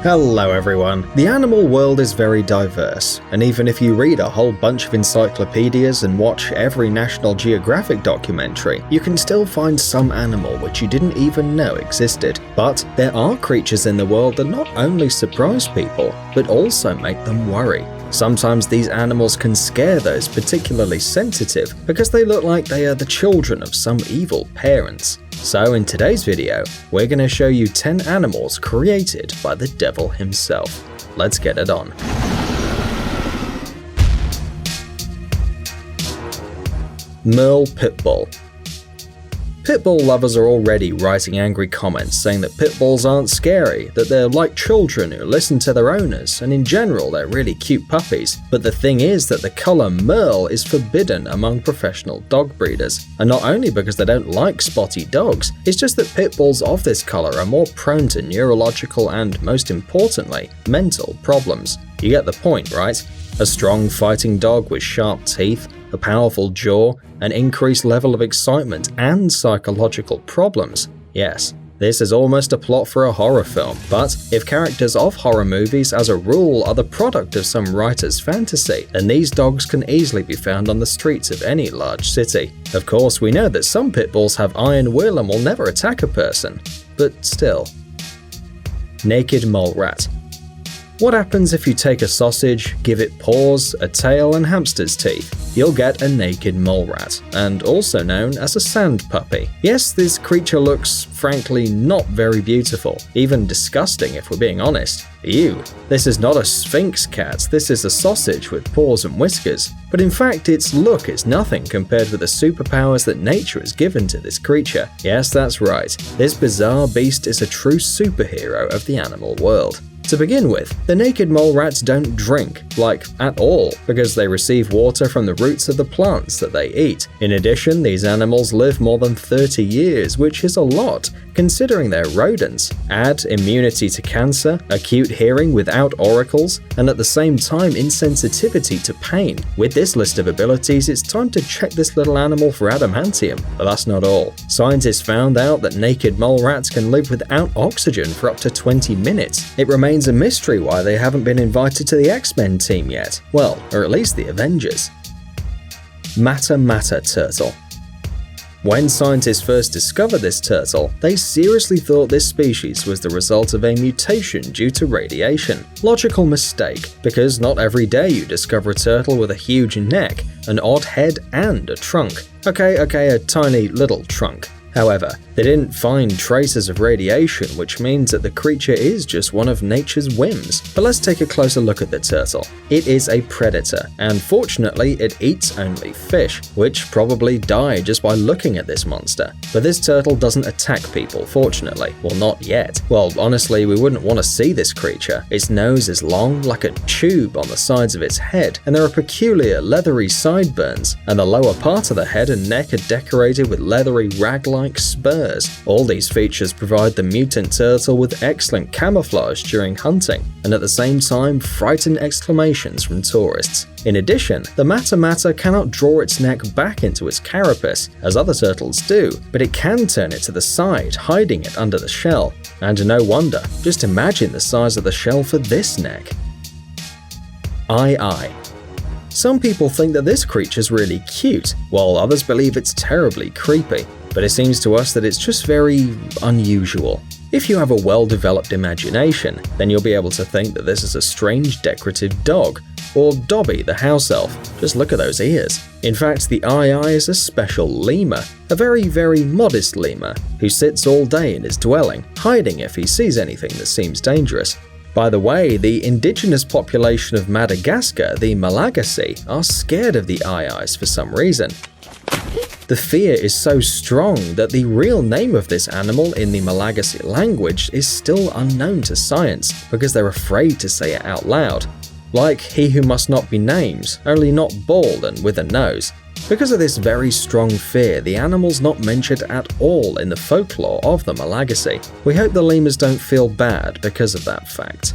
Hello everyone. The animal world is very diverse, and even if you read a whole bunch of encyclopedias and watch every National Geographic documentary, you can still find some animal which you didn't even know existed. But there are creatures in the world that not only surprise people, but also make them worry. Sometimes these animals can scare those particularly sensitive because they look like they are the children of some evil parents. So in today's video, we're going to show you 10 animals created by the devil himself. Let's get it on. Merle pitbull. Pitbull lovers are already writing angry comments saying that pitbulls aren't scary, that they're like children who listen to their owners, and in general they're really cute puppies. But the thing is that the colour Merle is forbidden among professional dog breeders. And not only because they don't like spotty dogs, it's just that pitbulls of this colour are more prone to neurological and, most importantly, mental problems. You get the point, right? A strong fighting dog with sharp teeth, a powerful jaw, an increased level of excitement, and psychological problems. Yes, this is almost a plot for a horror film, but if characters of horror movies as a rule are the product of some writer's fantasy, then these dogs can easily be found on the streets of any large city. Of course, we know that some pit bulls have iron will and will never attack a person, but still. Naked mole rat. What happens if you take a sausage, give it paws, a tail, and hamster's teeth? You'll get a naked mole rat, and also known as a sand puppy. Yes, this creature looks, frankly, not very beautiful, even disgusting if we're being honest. Ew, this is not a sphinx cat, this is a sausage with paws and whiskers. But in fact, its look is nothing compared with the superpowers that nature has given to this creature. Yes, that's right, this bizarre beast is a true superhero of the animal world. To begin with, the naked mole rats don't drink, like at all, because they receive water from the roots of the plants that they eat. In addition, these animals live more than 30 years, which is a lot, considering they're rodents. Add immunity to cancer, acute hearing without auricles, and at the same time insensitivity to pain. With this list of abilities, it's time to check this little animal for adamantium. But that's not all. Scientists found out that naked mole rats can live without oxygen for up to 20 minutes. It remains a mystery why they haven't been invited to the X-Men team yet. Well, or at least the Avengers. Mata turtle. When scientists first discovered this turtle, they seriously thought this species was the result of a mutation due to radiation. Logical mistake, because not every day you discover a turtle with a huge neck, an odd head, and a trunk. Okay, a tiny little trunk. However, they didn't find traces of radiation, which means that the creature is just one of nature's whims. But let's take a closer look at the turtle. It is a predator, and fortunately it eats only fish, which probably die just by looking at this monster. But this turtle doesn't attack people, fortunately. Well, not yet. Well, honestly, we wouldn't want to see this creature. Its nose is long, like a tube on the sides of its head, and there are peculiar leathery sideburns, and the lower part of the head and neck are decorated with leathery rag-like spurs. All these features provide the mutant turtle with excellent camouflage during hunting, and at the same time frighten exclamations from tourists. In addition, the mata cannot draw its neck back into its carapace, as other turtles do, but it can turn it to the side, hiding it under the shell. And no wonder, just imagine the size of the shell for this neck. Eye. Some people think that this creature's really cute, while others believe it's terribly creepy. But it seems to us that it's just very unusual. If you have a well-developed imagination, then you'll be able to think that this is a strange decorative dog, or Dobby the house elf. Just look at those ears. In fact, the eye is a special lemur, a very modest lemur, who sits all day in his dwelling, hiding if he sees anything that seems dangerous. By the way, the indigenous population of Madagascar, the Malagasy, are scared of the eyes for some reason. The fear is so strong that the real name of this animal in the Malagasy language is still unknown to science because they're afraid to say it out loud. Like he who must not be named, only not bald and with a nose. Because of this very strong fear, the animal's not mentioned at all in the folklore of the Malagasy. We hope the lemurs don't feel bad because of that fact.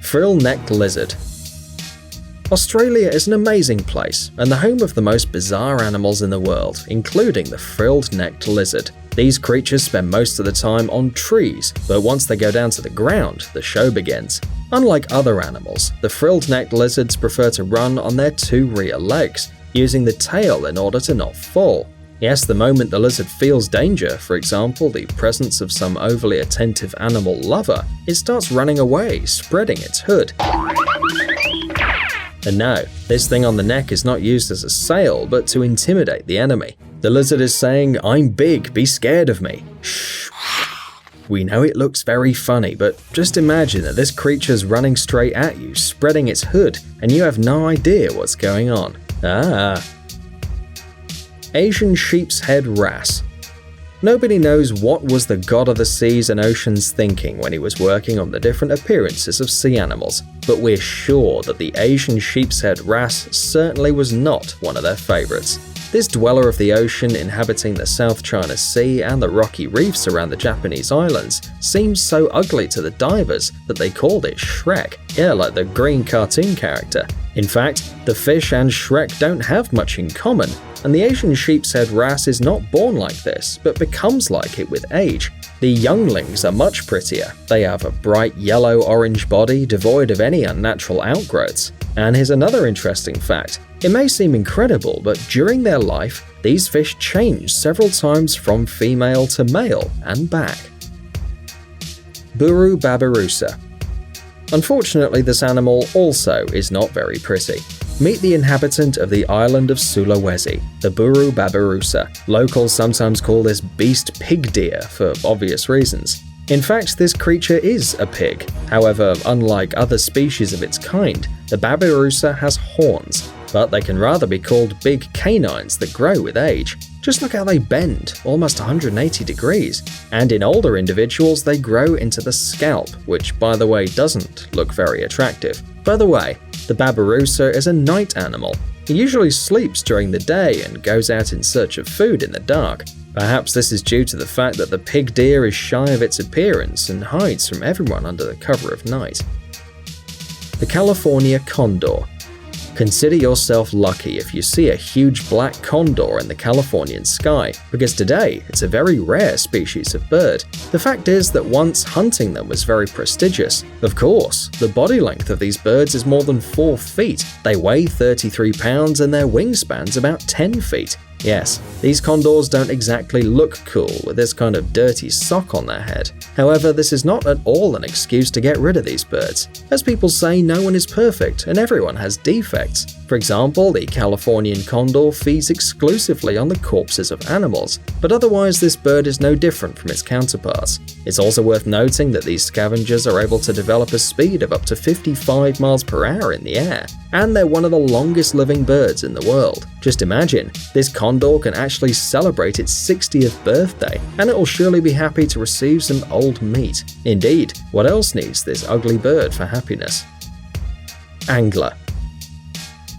Frill-necked lizard. Australia is an amazing place and the home of the most bizarre animals in the world, including the frilled-necked lizard. These creatures spend most of the time on trees, but once they go down to the ground, the show begins. Unlike other animals, the frilled-necked lizards prefer to run on their 2 rear legs, using the tail in order to not fall. Yes, the moment the lizard feels danger, for example, the presence of some overly attentive animal lover, it starts running away, spreading its hood. And no, this thing on the neck is not used as a sail, but to intimidate the enemy. The lizard is saying, "I'm big, be scared of me." Shh. We know it looks very funny, but just imagine that this creature's running straight at you, spreading its hood, and you have no idea what's going on. Asian sheepshead wrasse. Nobody knows what was the god of the seas and oceans thinking when he was working on the different appearances of sea animals, but we're sure that the Asian sheepshead wrasse certainly was not one of their favorites. This dweller of the ocean inhabiting the South China Sea and the rocky reefs around the Japanese islands seems so ugly to the divers that they called it Shrek. Yeah, like the green cartoon character. In fact, the fish and Shrek don't have much in common, and the Asian sheepshead wrasse is not born like this, but becomes like it with age. The younglings are much prettier. They have a bright yellow-orange body devoid of any unnatural outgrowths. And here's another interesting fact. It may seem incredible, but during their life, these fish change several times from female to male and back. Buru babaroosa. Unfortunately, this animal also is not very pretty. Meet the inhabitant of the island of Sulawesi, the buru babaroosa. Locals sometimes call this beast pig deer for obvious reasons. In fact, this creature is a pig. However, unlike other species of its kind, the babaroosa has horns, but they can rather be called big canines that grow with age. Just look how they bend, almost 180 degrees. And in older individuals, they grow into the scalp, which, by the way, doesn't look very attractive. By the way, the babaroosa is a night animal. It usually sleeps during the day and goes out in search of food in the dark. Perhaps this is due to the fact that the pig deer is shy of its appearance and hides from everyone under the cover of night. The California condor. Consider yourself lucky if you see a huge black condor in the Californian sky, because today it's a very rare species of bird. The fact is that once hunting them was very prestigious. Of course, the body length of these birds is more than 4 feet. They weigh 33 pounds and their wingspan's about 10 feet. Yes, these condors don't exactly look cool with this kind of dirty sock on their head. However, this is not at all an excuse to get rid of these birds. As people say, no one is perfect and everyone has defects. For example, the Californian condor feeds exclusively on the corpses of animals, but otherwise this bird is no different from its counterparts. It's also worth noting that these scavengers are able to develop a speed of up to 55 miles per hour in the air, and they're one of the longest living birds in the world. Just imagine, this condor can actually celebrate its 60th birthday, and it will surely be happy to receive some old meat. Indeed, what else needs this ugly bird for happiness? Angler.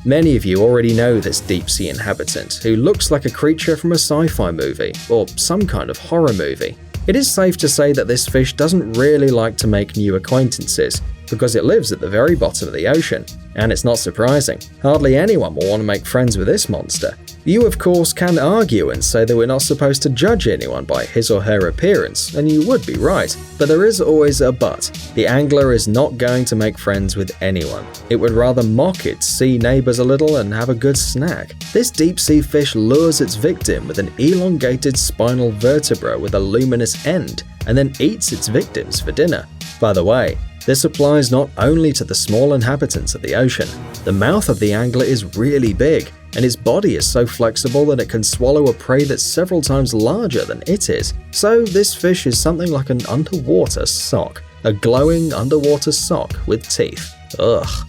Many of you already know this deep-sea inhabitant, who looks like a creature from a sci-fi movie, or some kind of horror movie. It is safe to say that this fish doesn't really like to make new acquaintances, because it lives at the very bottom of the ocean, and it's not surprising. Hardly anyone will want to make friends with this monster. You, of course, can argue and say that we're not supposed to judge anyone by his or her appearance, and you would be right, but there is always a but. The angler is not going to make friends with anyone. It would rather mock its sea neighbors a little and have a good snack. This deep-sea fish lures its victim with an elongated spinal vertebra with a luminous end, and then eats its victims for dinner. By the way, this applies not only to the small inhabitants of the ocean. The mouth of the angler is really big, and its body is so flexible that it can swallow a prey that's several times larger than it is. So this fish is something like an underwater sock. A glowing underwater sock with teeth. Ugh.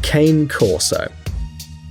Cane Corso.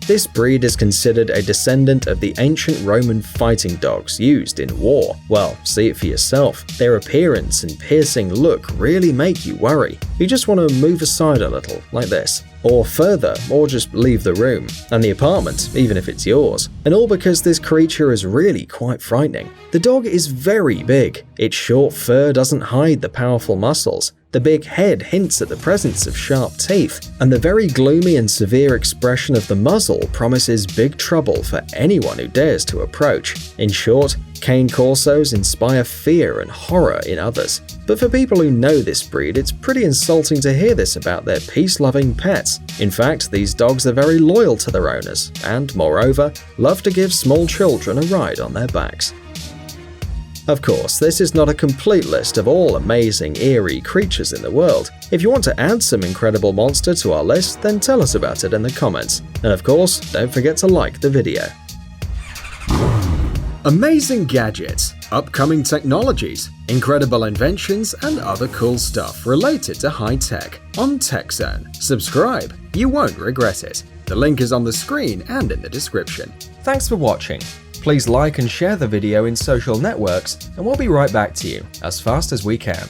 This breed is considered a descendant of the ancient Roman fighting dogs used in war. Well, see it for yourself. Their appearance and piercing look really make you worry. You just want to move aside a little, like this. Or further, or just leave the room, and the apartment, even if it's yours. And all because this creature is really quite frightening. The dog is very big. Its short fur doesn't hide the powerful muscles. The big head hints at the presence of sharp teeth, and the very gloomy and severe expression of the muzzle promises big trouble for anyone who dares to approach. In short, Cane Corsos inspire fear and horror in others. But for people who know this breed, it's pretty insulting to hear this about their peace-loving pets. In fact, these dogs are very loyal to their owners and, moreover, love to give small children a ride on their backs. Of course, this is not a complete list of all amazing, eerie creatures in the world. If you want to add some incredible monster to our list, then tell us about it in the comments. And of course, don't forget to like the video. Amazing gadgets, upcoming technologies, incredible inventions, and other cool stuff related to high tech on TechZone. Subscribe, you won't regret it. The link is on the screen and in the description. Thanks for watching. Please like and share the video in social networks, and we'll be right back to you as fast as we can.